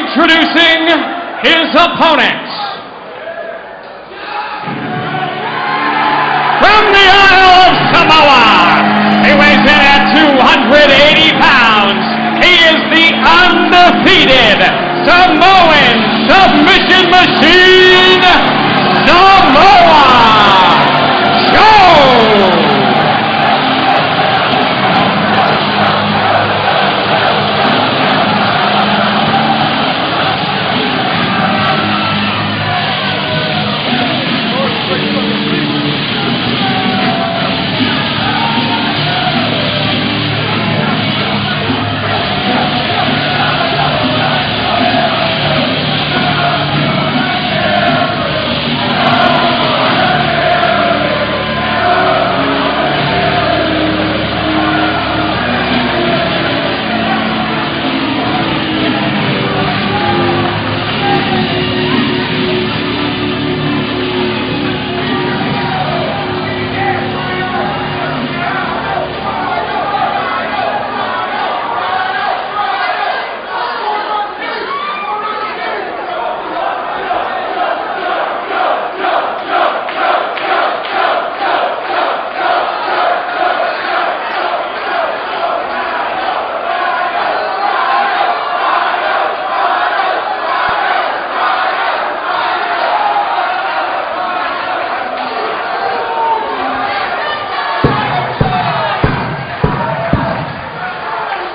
Introducing his opponent. From the Isle of Samoa, he weighs in at 280 pounds. He is the undefeated Samoan submission machine, Samoa Joe!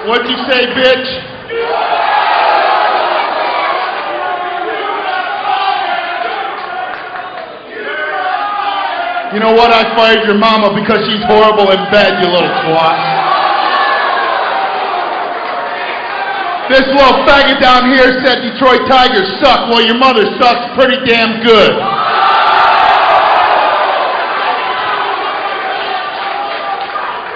What'd you say, bitch? You know what? I fired your mama because she's horrible in bed, you little twat. This little faggot down here said Detroit Tigers suck. Well, your mother sucks pretty damn good.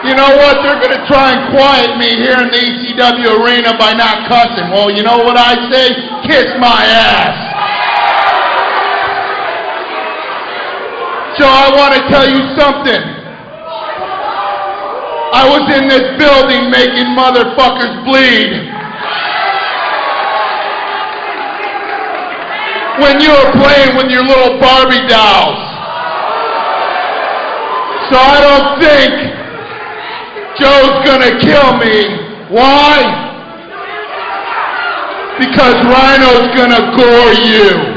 You know what? They're going to try and quiet me here in the ECW arena by not cussing. Well, you know what I say? Kiss my ass. So I want to tell you something. I was in this building making motherfuckers bleed. When you were playing with your little Barbie dolls. So I don't think Joe's gonna kill me. Why? Because Rhino's gonna gore you.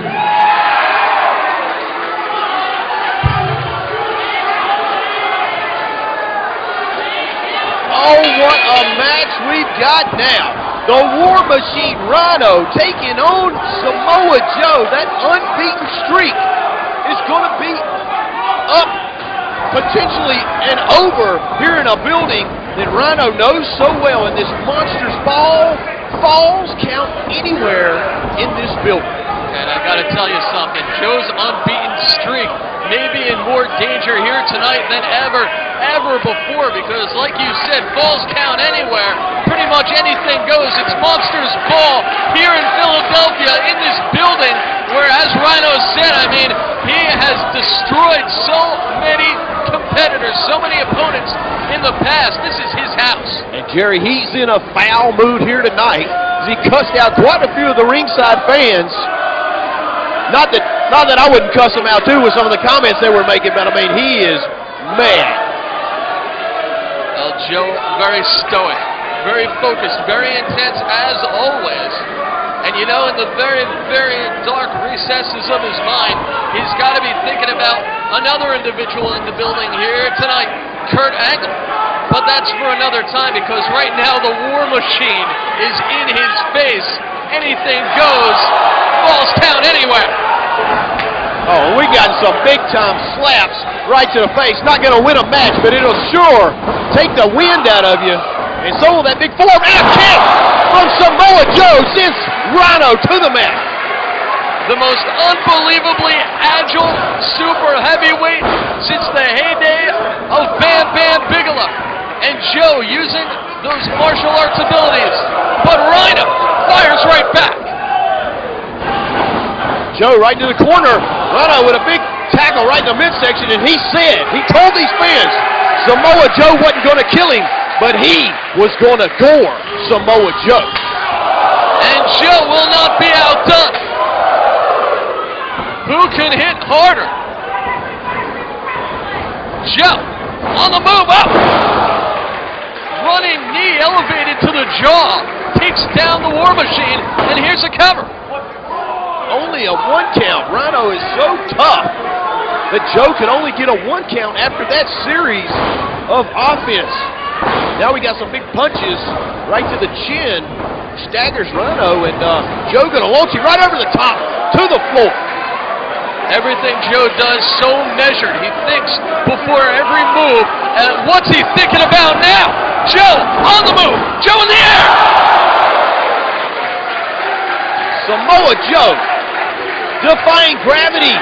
Oh, what a match we've got now. The War Machine Rhino taking on Samoa Joe. That unbeaten streak is gonna be up, potentially and over here in a building that Rhino knows so well, and this Monsters falls count anywhere in this building. And I gotta tell you something, Joe's unbeaten streak may be in more danger here tonight than ever before, because like you said, falls count anywhere. Pretty much anything goes. It's Monsters Ball here in Philadelphia in this building where, as Rhino said, I mean, he has destroyed so many competitors, so many opponents in the past. This is his house. And Jerry, he's in a foul mood here tonight as he cussed out quite a few of the ringside fans. Not that I wouldn't cuss him out too with some of the comments they were making, but I mean, he is mad. Well, Joe, very stoic, very focused, very intense as always. And you know, in the very, very dark recesses of his mind, he's got to be thinking about another individual in the building here tonight, Kurt Angle. But that's for another time, because right now the War Machine is in his face. Anything goes, falls count anywhere. Oh, we got some big-time slaps right to the face. Not going to win a match, but it'll sure take the wind out of you. And so will that big forearm and a kick from Samoa Joe sends Rhino to the mat. The most unbelievably agile super heavyweight since the heyday of Bam Bam Bigelow. And Joe using those martial arts abilities. But Rhino fires right back. Joe right into the corner. Rhino with a big tackle right in the midsection, and he told these fans Samoa Joe wasn't going to kill him, but he was going to gore Samoa Joe. And Joe will not be outdone. Who can hit harder? Joe on the move up. Running knee elevated to the jaw. Takes down the War Machine, and here's a cover. Only a 1 count. Rhino is so tough that Joe could only get a 1 count after that series of offense. Now we got some big punches right to the chin. Staggers Rhino, and Joe gonna launch him right over the top to the floor. Everything Joe does so measured. He thinks before every move. And what's he thinking about now? Joe on the move. Joe in the air. Samoa Joe defying gravity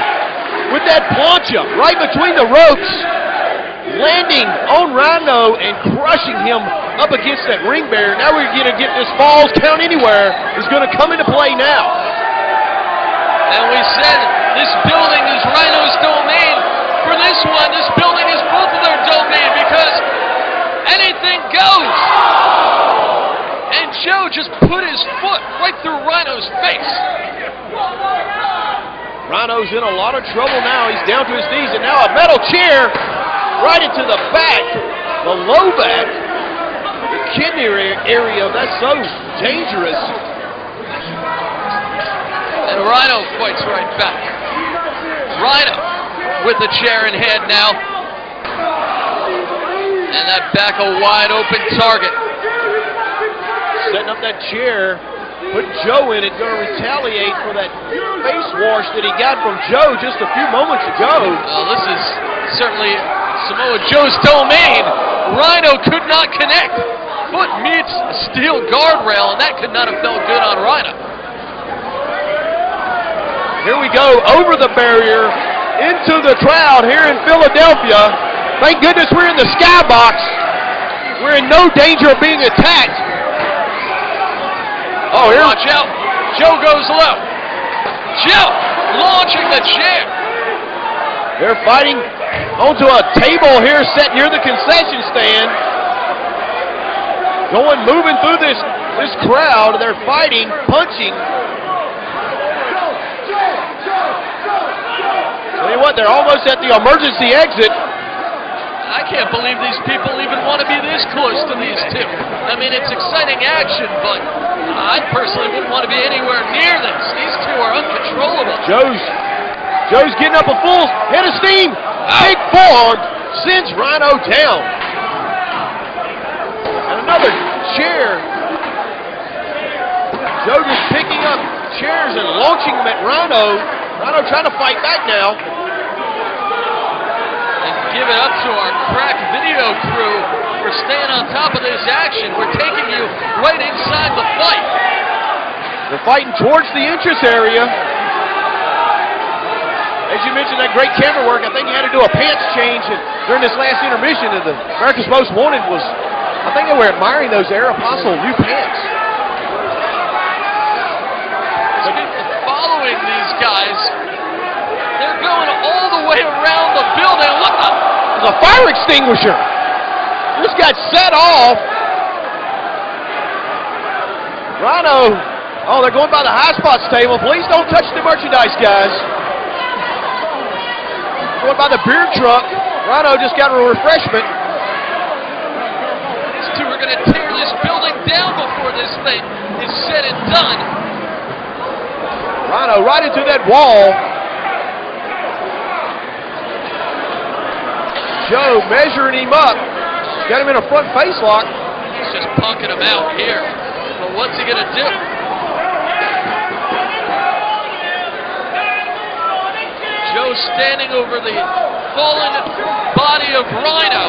with that plancha right between the ropes, landing on Rhino and crushing him up against that ring barrier. Now we're going to get this falls count anywhere is going to come into play now. And we said this building is Rhino's domain. For this one, this building is both of their domain because anything goes. And Joe just put his foot right through Rhino's face. Rhino's in a lot of trouble now. He's down to his knees, and now a metal chair right into the back, the low back, the kidney area. That's so dangerous. And Rhino fights right back. Rhino with the chair in hand now. And that back a wide open target. Setting up that chair, putting Joe in it, going to retaliate for that face wash that he got from Joe just a few moments ago. Well, this is certainly Samoa Joe's domain. Rhino could not connect. Foot meets a steel guardrail, and that could not have felt good on Rhino. Here we go, over the barrier, into the crowd here in Philadelphia. Thank goodness we're in the skybox. We're in no danger of being attacked. Oh, here. Watch out. Joe goes low. Joe launching the chair. They're fighting onto a table here set near the concession stand. Moving through this crowd. They're fighting, punching. Tell you what, they're almost at the emergency exit. I can't believe these people even want to be this close to these two. I mean, it's exciting action, but I personally wouldn't want to be anywhere near this. These two are uncontrollable. Joe's getting up a full head of steam. Big forearm sends Rhino down. And another chair. Joe just picking up chairs and launching them at Rhino. Rhino trying to fight back now. Give it up to our crack video crew for staying on top of this action. We're taking you right inside the fight. They're fighting towards the entrance area. As you mentioned, that great camera work, I think you had to do a pants change during this last intermission. And the America's Most Wanted was, I think they were admiring those Aeropostale new pants. Following these guys, they're going all the way around the building. Look up! There's a fire extinguisher. This got set off. Rhino. Oh, they're going by the high spots table. Please don't touch the merchandise, guys. Going by the beer truck. Rhino just got a refreshment. These two are going to tear this building down before this thing is said and done. Rhino right into that wall. Joe measuring him up. Got him in a front face lock. He's just punking him out here. But what's he going to do? Joe standing over the fallen body of Rhino.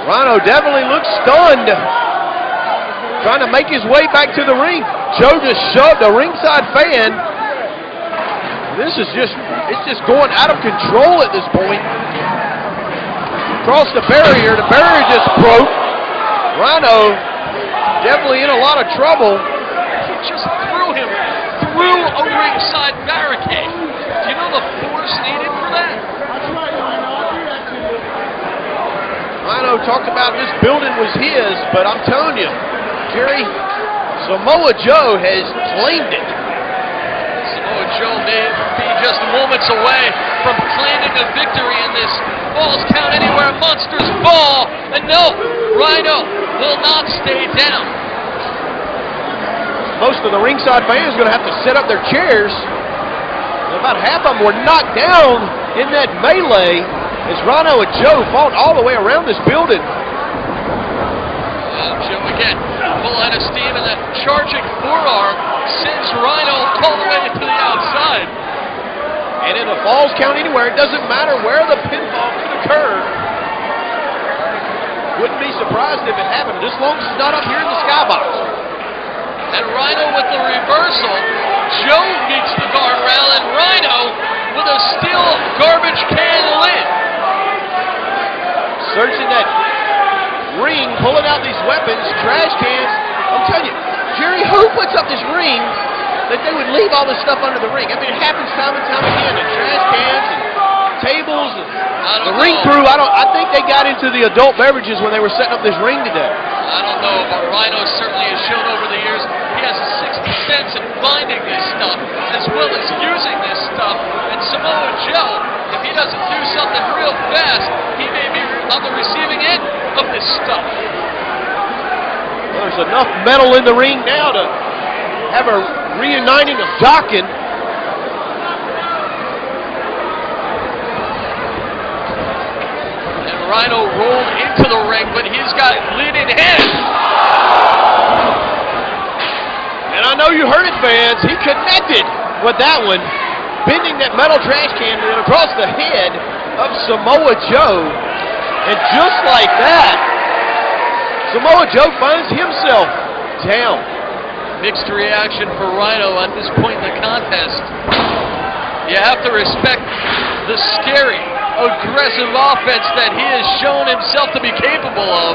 Rhino definitely looks stunned. Trying to make his way back to the ring. Joe just shoved a ringside fan. This is it's just going out of control at this point. Across the barrier just broke. Rhino definitely in a lot of trouble. He just threw him through a ringside barricade. Do you know the force needed for that? Rhino Rhino talked about this building was his, but I'm telling you, Jerry, Samoa Joe has claimed it. Samoa Joe may be just moments away from claiming a victory in this Falls Count Anywhere Monsters Ball. And no, Rhino will not stay down. Most of the ringside fans are going to have to set up their chairs. About half of them were knocked down in that melee as Rhino and Joe fought all the way around this building. Joe again, full head of steam, and that charging forearm sends Rhino all the way to the outside. And in the Falls Count Anywhere, it doesn't matter where the pinfall could occur. Wouldn't be surprised if it happened, just as long as it's not up here in the skybox. And Rhino with the reversal. Joe meets the guardrail, and Rhino with a steel garbage can lid. Searching that ring, pulling out these weapons, trash cans. I'm telling you, Jerry, who puts up this ring that they would leave all this stuff under the ring? I mean, it happens time and time again. And trash cans and tables and the ring crew. I think they got into the adult beverages when they were setting up this ring today. I don't know, but Rhino certainly has shown over the years he has a sixth sense in finding this stuff as well as using this stuff. And Samoa Joe, if he doesn't do something real fast, he may be on the receiving end of this stuff. Well, there's enough metal in the ring now to have a reuniting of Dockin. And Rhino rolled into the ring, but he's got bleeding hands. And I know you heard it, fans. He connected with that one, bending that metal trash can across the head of Samoa Joe. And just like that, Samoa Joe finds himself down. Mixed reaction for Rhino at this point in the contest. You have to respect the scary, aggressive offense that he has shown himself to be capable of.